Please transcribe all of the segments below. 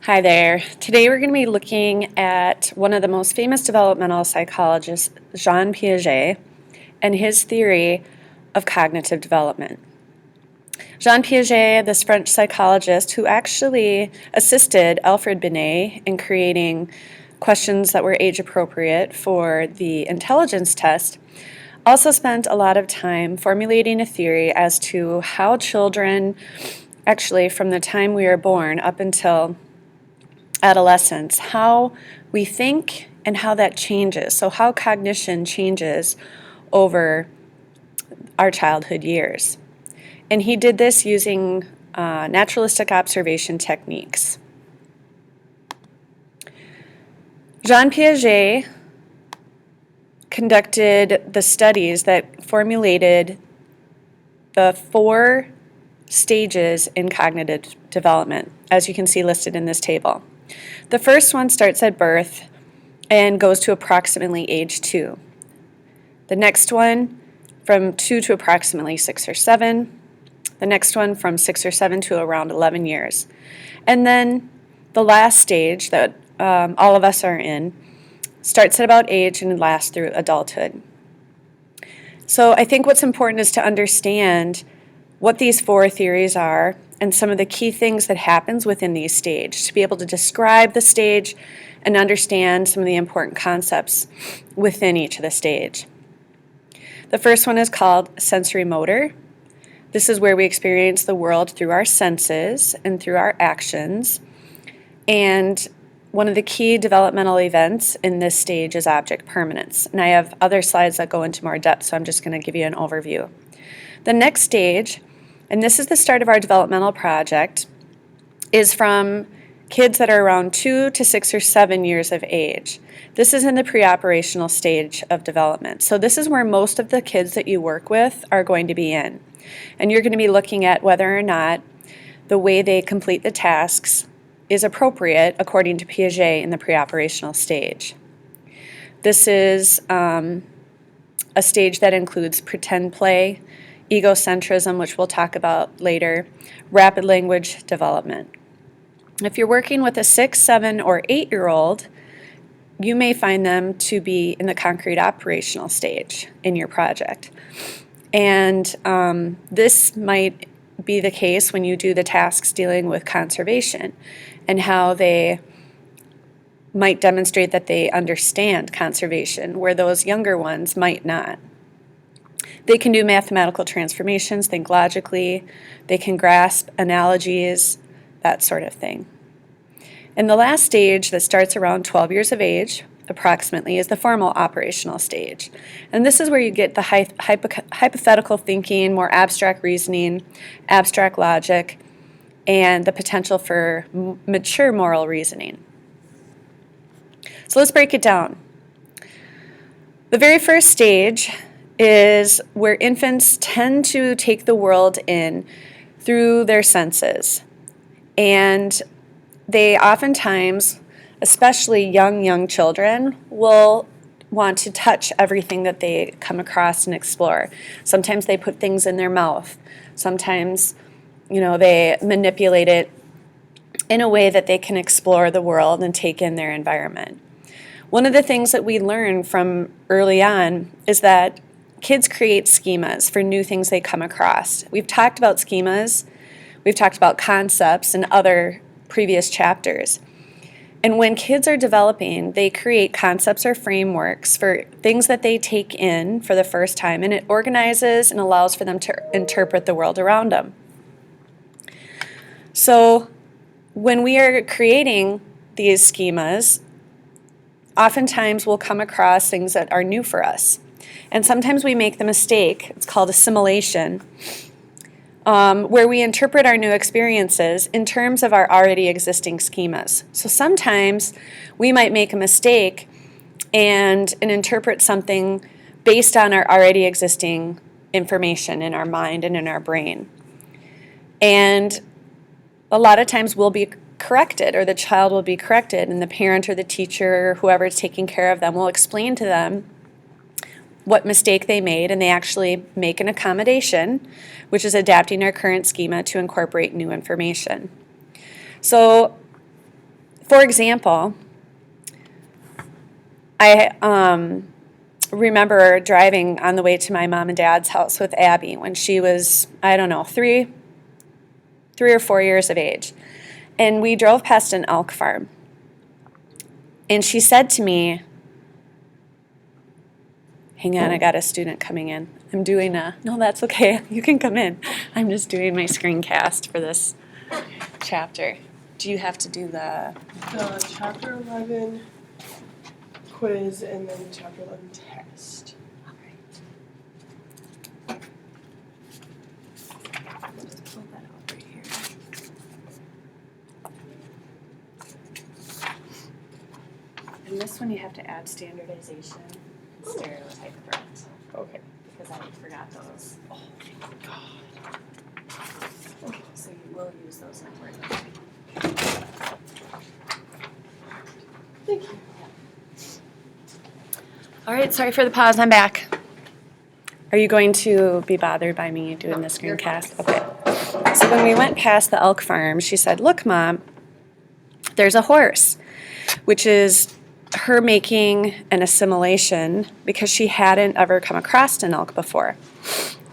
Hi there. Today we're going to be looking at one of the most famous developmental psychologists, Jean Piaget, and his theory of cognitive development. Jean Piaget, this French psychologist who actually assisted Alfred Binet in creating questions that were age appropriate for the intelligence test, also spent a lot of time formulating a theory as to how children, actually from the time we are born up until adolescence, how we think and how that changes. So how cognition changes over our childhood years. And he did this using naturalistic observation techniques. Jean Piaget conducted the studies that formulated the 4 stages in cognitive development, as you can see listed in this table. The first one starts at birth and goes to approximately age 2. The next one from 2 to approximately 6 or 7. The next one from 6 or 7 to around 11 years. And then the last stage that all of us are in starts at about age and lasts through adulthood. So I think what's important is to understand what these 4 theories are and some of the key things that happens within these stages, to be able to describe the stage and understand some of the important concepts within each of the stage. The first one is called sensory motor. This is where we experience the world through our senses and through our actions. And one of the key developmental events in this stage is object permanence. And I have other slides that go into more depth, so I'm just going to give you an overview. The next stage, and this is the start of our developmental project, is from kids that are around 2 to 6 or 7 years of age. This is in the pre-operational stage of development. So this is where most of the kids that you work with are going to be in. And you're going to be looking at whether or not the way they complete the tasks is appropriate according to Piaget in the pre-operational stage. This is a stage that includes pretend play, egocentrism, which we'll talk about later, rapid language development. If you're working with a 6, 7, or 8-year-old, you may find them to be in the concrete operational stage in your project. And this might be the case when you do the tasks dealing with conservation and how they might demonstrate that they understand conservation, where those younger ones might not. They can do mathematical transformations, think logically, they can grasp analogies, that sort of thing. And the last stage that starts around 12 years of age, approximately, is the formal operational stage. And this is where you get the hypothetical thinking, more abstract reasoning, abstract logic, and the potential for mature moral reasoning. So let's break it down. The very first stage is where infants tend to take the world in through their senses. And they oftentimes, especially young children, will want to touch everything that they come across and explore. Sometimes they put things in their mouth. Sometimes, they manipulate it in a way that they can explore the world and take in their environment. One of the things that we learn from early on is that kids create schemas for new things they come across. We've talked about schemas, we've talked about concepts in other previous chapters. And when kids are developing, they create concepts or frameworks for things that they take in for the first time, and it organizes and allows for them to interpret the world around them. So when we are creating these schemas, oftentimes we'll come across things that are new for us. And sometimes we make the mistake, it's called assimilation, where we interpret our new experiences in terms of our already existing schemas. So sometimes we might make a mistake and interpret something based on our already existing information in our mind and in our brain. And a lot of times we'll be corrected, or the child will be corrected, and the parent or the teacher or whoever is taking care of them will explain to them what mistake they made, and they actually make an accommodation, which is adapting our current schema to incorporate new information. So For example, I remember driving on the way to my mom and dad's house with Abby when she was, I don't know, three or 4 years of age. And we drove past an elk farm. And she said to me, hang on, I got a student coming in. I'm doing no, that's okay. You can come in. I'm just doing my screencast for this chapter. Do you have to do the chapter 11 quiz and then chapter 11 test? All right. Just pull that out right here. And this one you have to add standardization and stereotype threats. Okay. Because I forgot those. Oh my god. So you will use those in work. Thank you. All right, sorry for the pause. I'm back. Are you going to be bothered by me doing the screencast? Okay. So when we went past the elk farm, she said, look, Mom, there's a horse, which is her making an assimilation because she hadn't ever come across an elk before.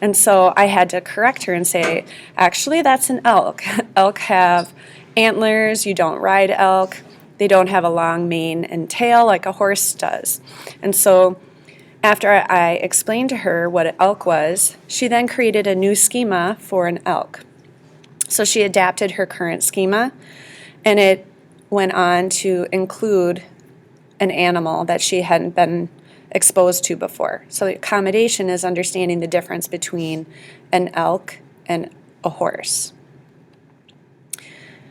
And so I had to correct her and say, actually, that's an elk. Elk have antlers. You don't ride elk. They don't have a long mane and tail like a horse does. And so after I explained to her what an elk was, she then created a new schema for an elk. So she adapted her current schema, and it went on to include an animal that she hadn't been exposed to before. So the accommodation is understanding the difference between an elk and a horse.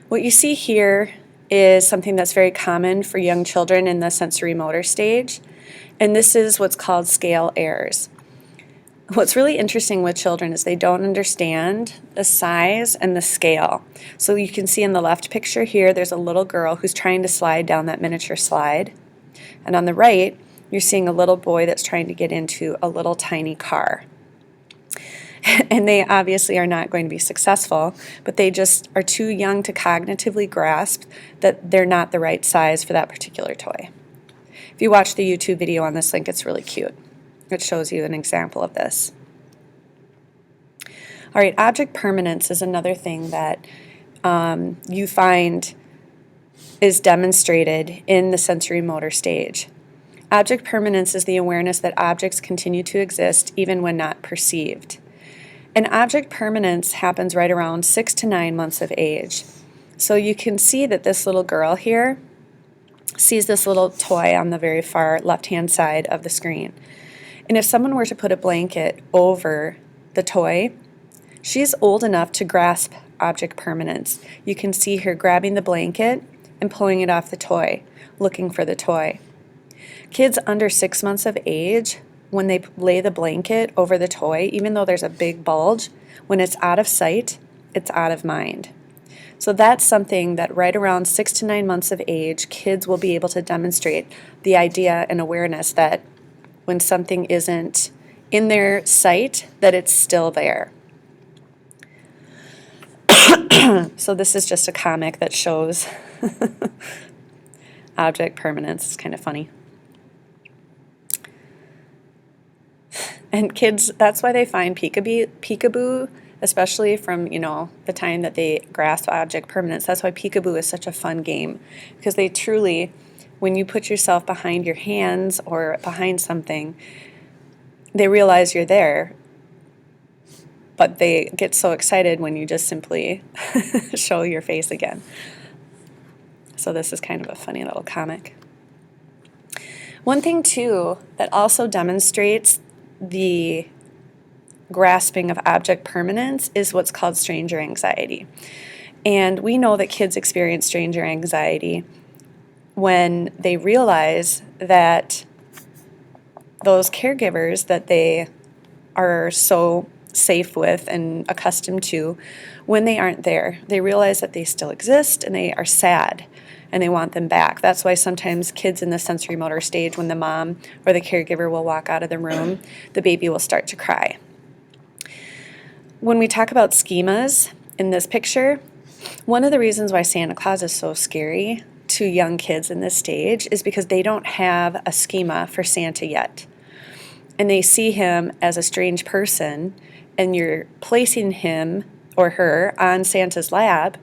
What you see here is something that's very common for young children in the sensory motor stage, and this is what's called scale errors. What's really interesting with children is they don't understand the size and the scale. So you can see in the left picture here, there's a little girl who's trying to slide down that miniature slide. And on the right, you're seeing a little boy that's trying to get into a little tiny car. And they obviously are not going to be successful, but they just are too young to cognitively grasp that they're not the right size for that particular toy. If you watch the YouTube video on this link, it's really cute. It shows you an example of this. All right, object permanence is another thing that you find is demonstrated in the sensory motor stage. Object permanence is the awareness that objects continue to exist even when not perceived. And object permanence happens right around 6 to 9 months of age. So you can see that this little girl here sees this little toy on the very far left-hand side of the screen. And if someone were to put a blanket over the toy, she's old enough to grasp object permanence. You can see her grabbing the blanket and pulling it off the toy, looking for the toy. Kids under 6 months of age, when they lay the blanket over the toy, even though there's a big bulge, when it's out of sight, it's out of mind. So that's something that right around 6 to 9 months of age, kids will be able to demonstrate the idea and awareness that when something isn't in their sight, that it's still there. So this is just a comic that shows object permanence. It's kind of funny. And kids, that's why they find peekaboo, especially from, the time that they grasp object permanence. That's why peekaboo is such a fun game, because they truly, when you put yourself behind your hands or behind something, they realize you're there, but they get so excited when you just simply show your face again. So this is kind of a funny little comic. One thing, too, that also demonstrates the grasping of object permanence is what's called stranger anxiety. And we know that kids experience stranger anxiety when they realize that those caregivers that they are so safe with and accustomed to, when they aren't there, they realize that they still exist and they are sad and they want them back. That's why sometimes kids in the sensory motor stage, when the mom or the caregiver will walk out of the room, the baby will start to cry. When we talk about schemas in this picture, one of the reasons why Santa Claus is so scary to young kids in this stage is because they don't have a schema for Santa yet. And they see him as a strange person, and you're placing him or her on Santa's lap,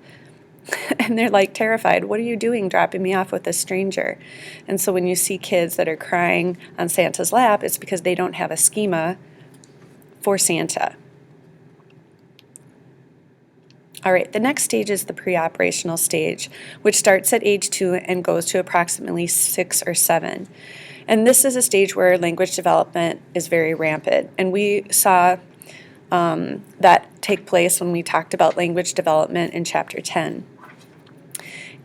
and they're like terrified. What are you doing dropping me off with a stranger? And so when you see kids that are crying on Santa's lap, it's because they don't have a schema for Santa. All right, the next stage is the pre-operational stage, which starts at age 2 and goes to approximately 6 or 7. And this is a stage where language development is very rampant. And we saw that take place when we talked about language development in chapter 10.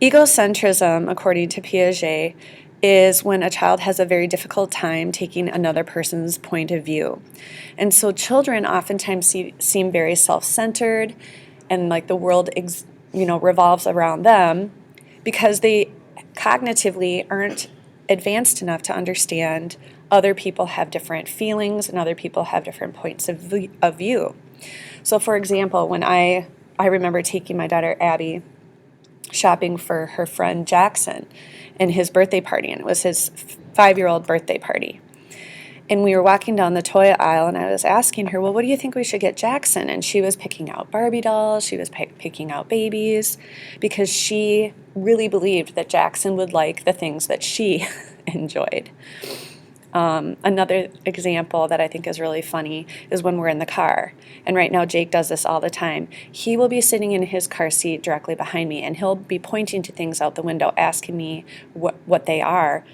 Egocentrism, according to Piaget, is when a child has a very difficult time taking another person's point of view. And so children oftentimes seem very self-centered, and like the world revolves around them, because they cognitively aren't advanced enough to understand other people have different feelings and other people have different points of view. So for example, when I remember taking my daughter Abby shopping for her friend Jackson and his birthday party, and it was his 5-year-old birthday party. And we were walking down the toy aisle, and I was asking her, well, what do you think we should get Jackson? And she was picking out Barbie dolls, she was picking out babies, because she really believed that Jackson would like the things that she enjoyed. Another example that I think is really funny is when we're in the car. And right now Jake does this all the time. He will be sitting in his car seat directly behind me, and he'll be pointing to things out the window, asking me what they are.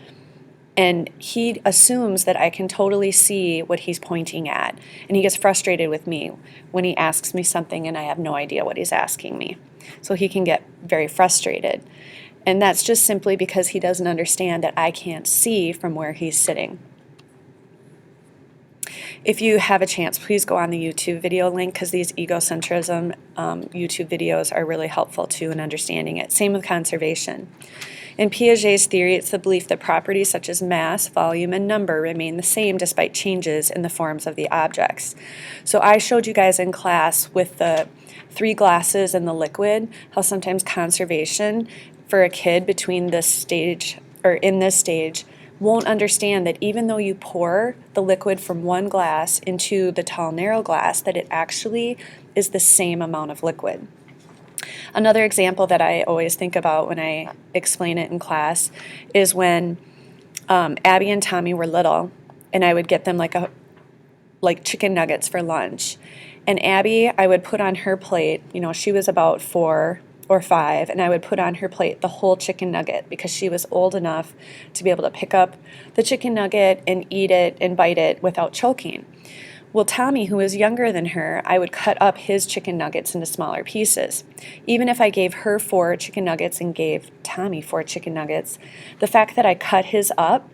And he assumes that I can totally see what he's pointing at. And he gets frustrated with me when he asks me something and I have no idea what he's asking me. So he can get very frustrated. And that's just simply because he doesn't understand that I can't see from where he's sitting. If you have a chance, please go on the YouTube video link, because these egocentrism YouTube videos are really helpful too in understanding it. Same with conservation. In Piaget's theory, it's the belief that properties such as mass, volume, and number remain the same despite changes in the forms of the objects. So I showed you guys in class with the 3 glasses and the liquid, how sometimes conservation for a kid between this stage, or in this stage, won't understand that even though you pour the liquid from one glass into the tall, narrow glass, that it actually is the same amount of liquid. Another example that I always think about when I explain it in class is when Abby and Tommy were little, and I would get them like chicken nuggets for lunch. And Abby, I would put on her plate, she was about 4 or 5, and I would put on her plate the whole chicken nugget, because she was old enough to be able to pick up the chicken nugget and eat it and bite it without choking. Well, Tommy, who was younger than her, I would cut up his chicken nuggets into smaller pieces. Even if I gave her 4 chicken nuggets and gave Tommy 4 chicken nuggets, the fact that I cut his up,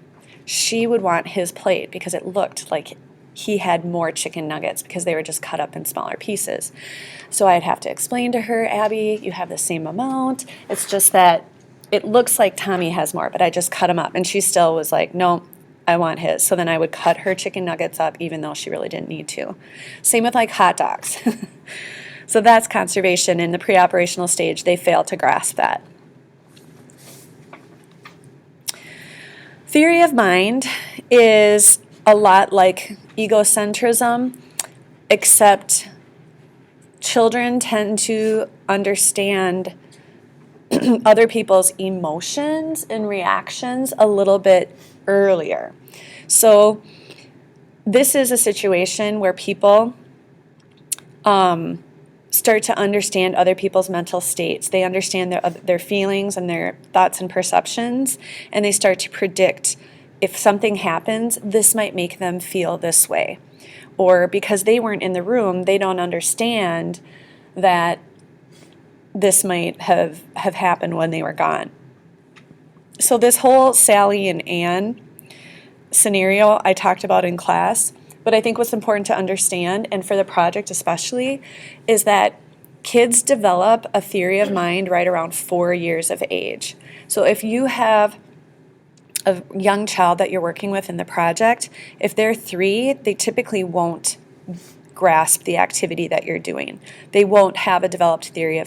she would want his plate because it looked like he had more chicken nuggets because they were just cut up in smaller pieces. So I'd have to explain to her, Abby, you have the same amount. It's just that it looks like Tommy has more, but I just cut them up. And she still was like, no, I want his. So then I would cut her chicken nuggets up even though she really didn't need to. Same with like hot dogs. So that's conservation. In the pre-operational stage, they fail to grasp that. Theory of mind is a lot like egocentrism, except children tend to understand other people's emotions and reactions a little bit earlier. So this is a situation where people start to understand other people's mental states. They understand their feelings and their thoughts and perceptions, and they start to predict if something happens, this might make them feel this way. Or because they weren't in the room, they don't understand that this might have happened when they were gone. So this whole Sally and Anne scenario I talked about in class, but I think what's important to understand, and for the project especially, is that kids develop a theory of mind right around 4 years of age. So if you have a young child that you're working with in the project, if they're 3, they typically won't grasp the activity that you're doing. They won't have a developed theory of mind.